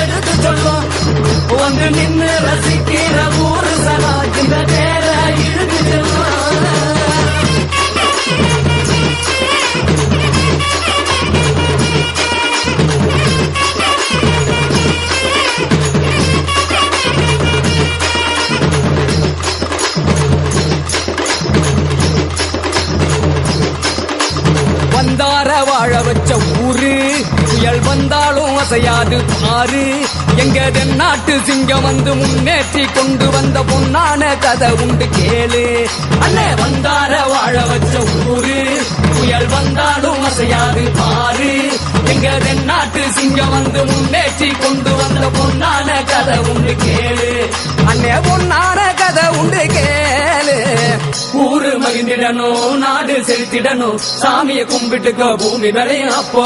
எடுத்து சொல்லும் வந்து நின்று ரசிக்கிற ஊரு சனா இந்த பேர இழுத்து செல்லும் வந்தார வாழ வச்ச ஊரு புயல் வந்தாலும் அசையாது பாரு எங்க தென்னாட்டு சிங்கம் வந்து முன்னேற்றி கொண்டு வந்த பொன்னான கதை உண்டு கேளு அண்ணே வந்தார வாழ வச்ச ஊரு புயல் வந்தாலும் அசையாது பாரு எங்க தென்னாட்டு சிங்கம் வந்து முன்னேற்றி கொண்டு வந்த பொன்னான கதை உண்டு கேளு அண்ணே பொன்னான கதை உண்டு கேளு ஊரு மகிழ்ந்திடணும் நாடு செலுத்திடணும் சாமியை கும்பிட்டுக்க பூமி விளையும் அப்போ